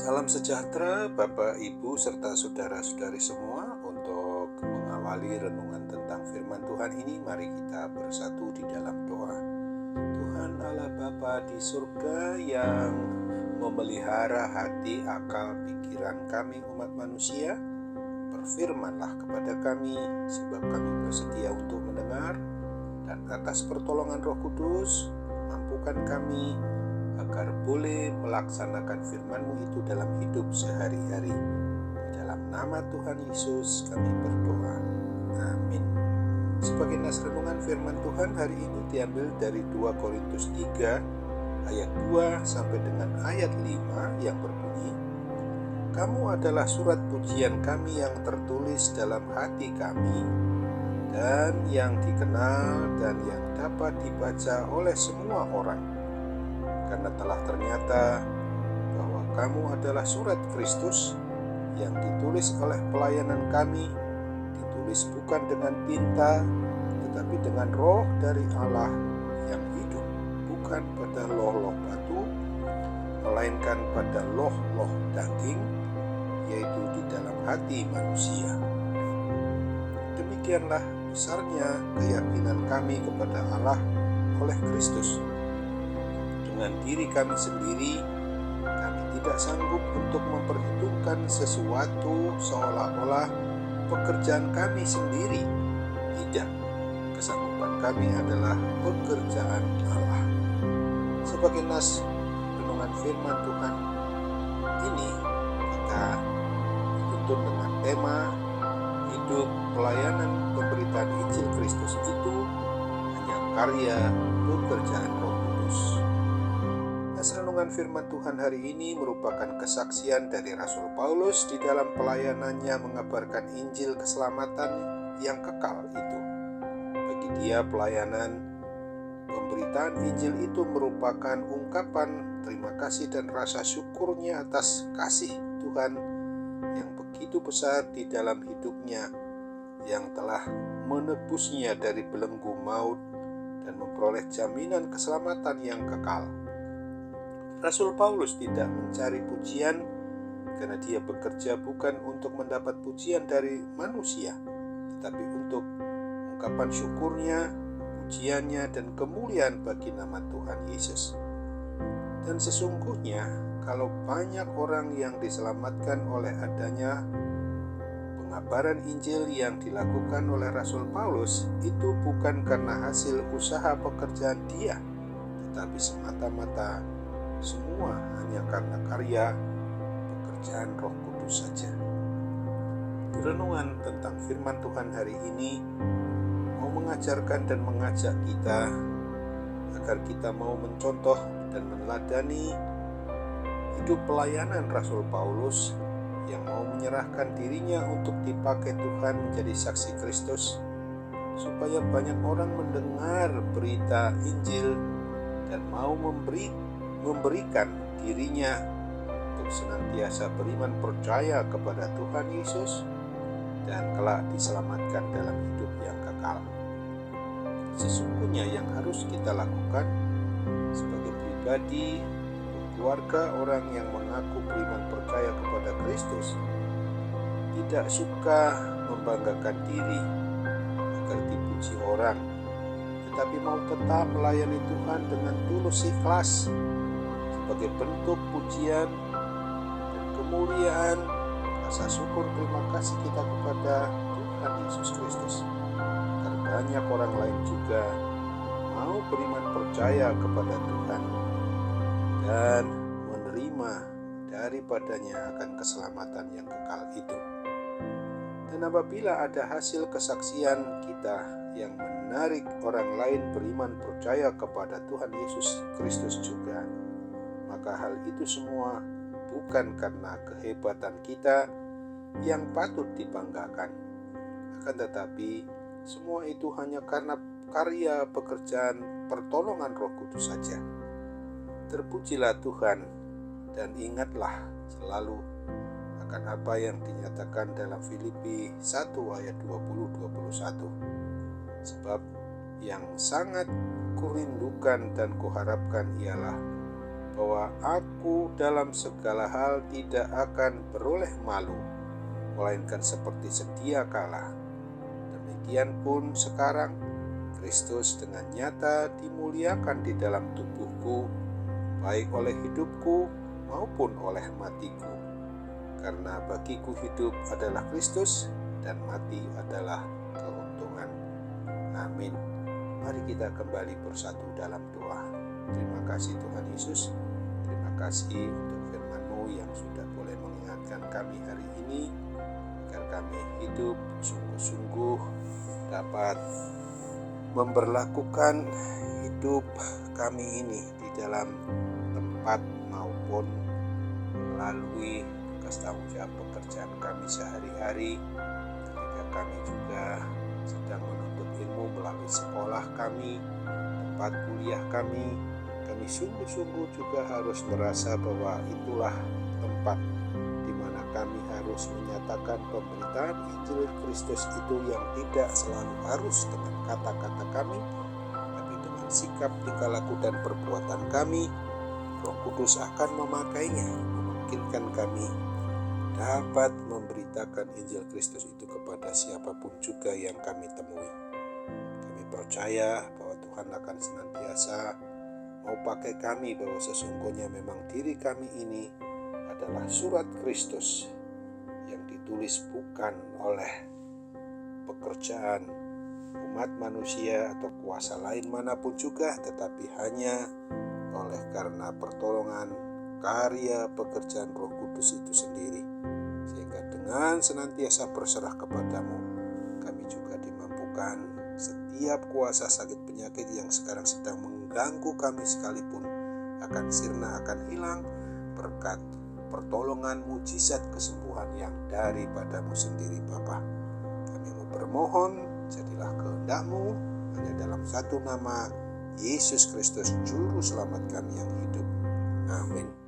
Salam sejahtera Bapak, Ibu, serta saudara-saudari semua. Untuk mengawali renungan tentang firman Tuhan ini, mari kita bersatu di dalam doa. Tuhan Allah Bapa di surga yang memelihara hati, akal, pikiran kami umat manusia, berfirmanlah kepada kami, sebab kami bersedia untuk mendengar, dan atas pertolongan Roh Kudus, mampukan kami agar boleh melaksanakan firman-Mu itu dalam hidup sehari-hari. Di dalam nama Tuhan Yesus kami berdoa. Amin. Sebagai nas renungan firman Tuhan hari ini diambil dari 2 Korintus 3 ayat 2 sampai dengan ayat 5 yang berbunyi, "Kamu adalah surat pujian kami yang tertulis dalam hati kami dan yang dikenal dan yang dapat dibaca oleh semua orang. Karena telah ternyata bahwa kamu adalah surat Kristus yang ditulis oleh pelayanan kami, ditulis bukan dengan tinta, tetapi dengan roh dari Allah yang hidup, bukan pada loh-loh batu, melainkan pada loh-loh daging, yaitu di dalam hati manusia. Demikianlah besarnya keyakinan kami kepada Allah oleh Kristus. Dengan diri kami sendiri, kami tidak sanggup untuk memperhitungkan sesuatu seolah-olah pekerjaan kami sendiri. Tidak, kesanggupan kami adalah pekerjaan Allah." Sebagai nas renungan firman Tuhan ini, kita dituntun dengan tema hidup pelayanan pemberitaan Injil Kristus itu hanya karya pekerjaan Roh Kudus. Nas renungan firman Tuhan hari ini merupakan kesaksian dari Rasul Paulus di dalam pelayanannya mengabarkan Injil keselamatan yang kekal itu. Bagi dia, pelayanan pemberitaan Injil itu merupakan ungkapan terima kasih dan rasa syukurnya atas kasih Tuhan yang begitu besar di dalam hidupnya, yang telah menebusnya dari belenggu maut dan memperoleh jaminan keselamatan yang kekal. Rasul Paulus tidak mencari pujian karena dia bekerja bukan untuk mendapat pujian dari manusia, tetapi untuk ungkapan syukurnya, pujiannya, dan kemuliaan bagi nama Tuhan Yesus. Dan sesungguhnya kalau banyak orang yang diselamatkan oleh adanya pengabaran Injil yang dilakukan oleh Rasul Paulus, itu bukan karena hasil usaha pekerjaan dia, tetapi semata-mata semua hanya karena karya pekerjaan Roh Kudus saja. Renungan tentang firman Tuhan hari ini mau mengajarkan dan mengajak kita agar kita mau mencontoh dan meneladani hidup pelayanan Rasul Paulus yang mau menyerahkan dirinya untuk dipakai Tuhan menjadi saksi Kristus, supaya banyak orang mendengar berita Injil dan mau memberikan dirinya untuk senantiasa beriman percaya kepada Tuhan Yesus dan kelak diselamatkan dalam hidup yang kekal. Sesungguhnya yang harus kita lakukan sebagai pribadi, keluarga orang yang mengaku beriman percaya kepada Kristus, tidak suka membanggakan diri agar dipuji orang, tetapi mau tetap melayani Tuhan dengan tulus ikhlas sebagai bentuk pujian dan kemuliaan, rasa syukur terima kasih kita kepada Tuhan Yesus Kristus, agar banyak orang lain juga mau beriman percaya kepada Tuhan dan menerima daripadanya akan keselamatan yang kekal itu. Dan apabila ada hasil kesaksian kita yang menarik orang lain beriman percaya kepada Tuhan Yesus Kristus juga, maka hal itu semua bukan karena kehebatan kita yang patut dibanggakan, akan tetapi semua itu hanya karena karya pekerjaan pertolongan Roh Kudus saja. Terpujilah Tuhan, dan ingatlah selalu akan apa yang dinyatakan dalam Filipi 1 ayat 20-21. Sebab yang sangat kurindukan dan kuharapkan ialah bahwa aku dalam segala hal tidak akan beroleh malu, melainkan seperti sedia kala. Demikian pun sekarang, Kristus dengan nyata dimuliakan di dalam tubuhku, baik oleh hidupku maupun oleh matiku. Karena bagiku hidup adalah Kristus dan mati adalah keuntungan. Amin. Mari kita kembali bersatu dalam doa. Terima kasih Tuhan Yesus. Terima kasih untuk firman-Mu yang sudah boleh mengingatkan kami hari ini, agar kami hidup sungguh-sungguh dapat memberlakukan hidup kami ini di dalam tempat maupun melalui tugas tanggung jawab pekerjaan kami sehari-hari, ketika kami juga sedang menuntut ilmu melalui sekolah kami, tempat kuliah kami sungguh-sungguh juga harus merasa bahwa itulah tempat di mana kami harus menyatakan pemberitaan Injil Kristus itu yang tidak selalu harus dengan kata-kata kami, tapi dengan sikap, tingkah laku, dan perbuatan kami. Roh Kudus akan memakainya, memungkinkan kami dapat memberitakan Injil Kristus itu kepada siapapun juga yang kami temui. Kami percaya bahwa Tuhan akan senantiasa mau pakai kami, bahwa sesungguhnya memang diri kami ini adalah surat Kristus yang ditulis bukan oleh pekerjaan umat manusia atau kuasa lain manapun juga, tetapi hanya oleh karena pertolongan karya pekerjaan Roh Kudus itu sendiri. Sehingga dengan senantiasa berserah kepadamu, kami juga dimampukan setiap kuasa sakit penyakit yang sekarang sedang mengganggu kami sekalipun akan sirna, akan hilang berkat pertolongan mujizat kesembuhan yang daripadamu sendiri Bapa. Kami mau bermohon, jadilah kehendak-Mu hanya dalam satu nama, Yesus Kristus Juru Selamat kami yang hidup. Amin.